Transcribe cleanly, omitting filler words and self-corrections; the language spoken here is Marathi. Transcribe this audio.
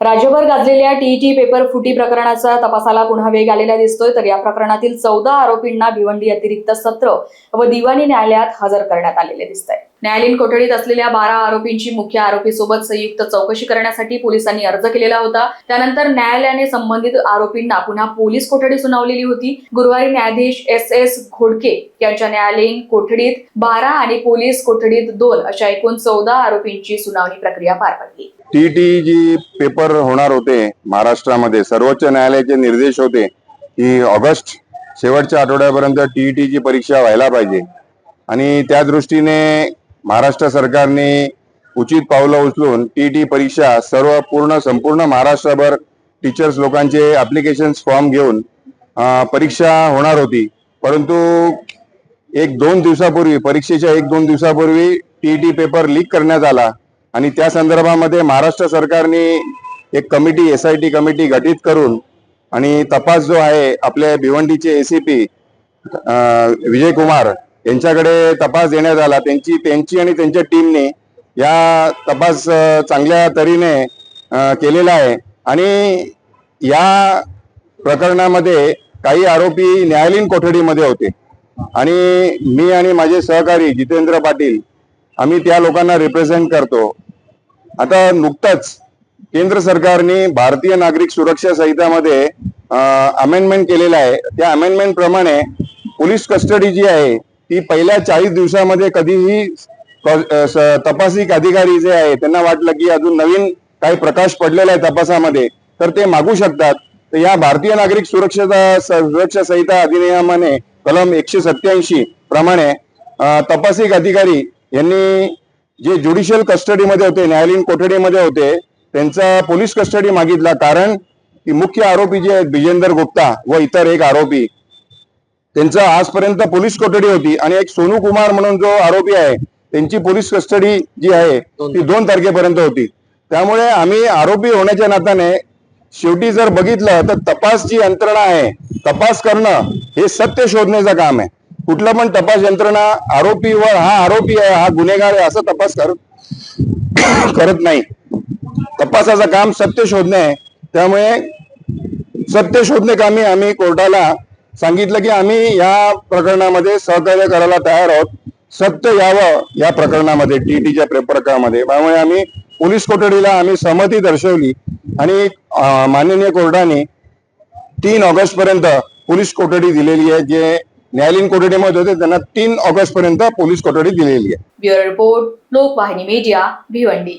राज्यभर गाजलेल्या टीईटी पेपर फुटी प्रकरणाचा तपासाला पुन्हा वेग आलेला दिसतोय। तर या प्रकरणातील 14 आरोपींना भिवंडी अतिरिक्त सत्र व दिवाणी न्यायालयात हजर करण्यात आलेले दिसत आहे। न्यायालयीन कोठडीत असलेल्या 12 आरोपींची मुख्य आरोपी सोबत संयुक्त चौकशी करण्यासाठी पोलिसांनी अर्ज केलेला होता। त्यानंतर न्यायालयाने संबंधित आरोपींना पुन्हा पोलीस कोठडी सुनावलेली होती। गुरुवारी न्यायाधीश एस घोडके यांच्या न्यायालयीन कोठडीत 12 आणि पोलीस कोठडीत 2 अशा एकूण 14 आरोपींची सुनावणी प्रक्रिया पार पडली। टीईटी जी पेपर होणार होते महाराष्ट्रामध्ये, सर्वोच्च न्यायालयाचे निर्देश होते की ऑगस्ट शेवटच्या आठवड्यापर्यंत टीईटीची परीक्षा व्हायला पाहिजे आणि त्या दृष्टीने महाराष्ट्र सरकारने उचित पावलं उचलून टीईटी परीक्षा संपूर्ण महाराष्ट्रभर टीचर्स लोकांचे ॲप्लिकेशन्स फॉर्म घेऊन परीक्षा होणार होती। परंतु 1-2 दिवसापूर्वी, परीक्षेच्या 1-2 दिवसापूर्वी टीईटी पेपर लीक करण्यात आला आणि त्या संदर्भामध्ये महाराष्ट्र सरकारने एक कमिटी, SIT कमिटी गठीत करून आणि तपास जो आहे आपल्या भिवंडीचे ACP विजय कुमार यांच्याकडे तपास देण्यात आला। त्यांची आणि त्यांच्या टीमने या तपास चांगल्या तऱ्हेने केलेला आहे आणि या प्रकरणामध्ये काही आरोपी न्यायालयीन कोठडीमध्ये होते आणि मी आणि माझे सहकारी जितेंद्र पाटील आम्ही त्या लोकांना रिप्रेझेंट करतो। आता नुकतंच केंद्र सरकारने भारतीय नागरिक सुरक्षा संहितामध्ये अमेंडमेंट केलेला आहे। त्या अमेंडमेंट प्रमाणे पोलीस कस्टडी जी आहे ती पहिल्या 40 दिवसामध्ये कधीही तपासिक अधिकारी जे आहे त्यांना वाटलं की अजून नवीन काही प्रकाश पडलेला आहे तपासामध्ये तर ते मागू शकतात। तर या भारतीय नागरिक सुरक्षा संहिता अधिनियमाने कलम 187 प्रमाणे तपासिक अधिकारी यांनी जे ज्युडिशियल कस्टडीमध्ये होते, न्यायालयीन कोठडीमध्ये होते, त्यांचा पोलीस कस्टडी मागितला। कारण की मुख्य आरोपी जे आहेत बिजेंदर गुप्ता व इतर एक आरोपी त्यांचा आजपर्यंत पोलीस कोठडी होती आणि एक सोनू कुमार म्हणून जो आरोपी आहे त्यांची पोलीस कस्टडी जी आहे ती 2 तारखेपर्यंत होती। त्यामुळे आम्ही आरोपी होण्याच्या नात्याने शेवटी जर बघितलं तर तपास जी यंत्रणा आहे, तपास करणं हे सत्य शोधण्याचं काम आहे। कुठलं पण तपास यंत्रणा आरोपीवर हा आरोपी आहे, हा गुन्हेगार आहे असं तपास करत नाही। तपासाचं काम सत्य शोधणे आहे। त्यामुळे सत्य शोधणे कामी आम्ही कोर्टाला सांगितलं की आम्ही या प्रकरणामध्ये सहकार्य करायला तयार आहोत, सत्य यावं या प्रकरणामध्ये, टीईटीच्या प्रकरणामध्ये। त्यामुळे आम्ही पोलीस कोठडीला आम्ही सहमती दर्शवली आणि माननीय कोर्टाने 3 ऑगस्ट पर्यंत पोलीस कोठडी दिलेली आहे। जे न्यायालयीन कोठडीमध्ये होते त्यांना 3 ऑगस्ट पर्यंत पोलीस कोठडी दिलेली आहे। Bureau report, Lokvahini media, Bhiwandi.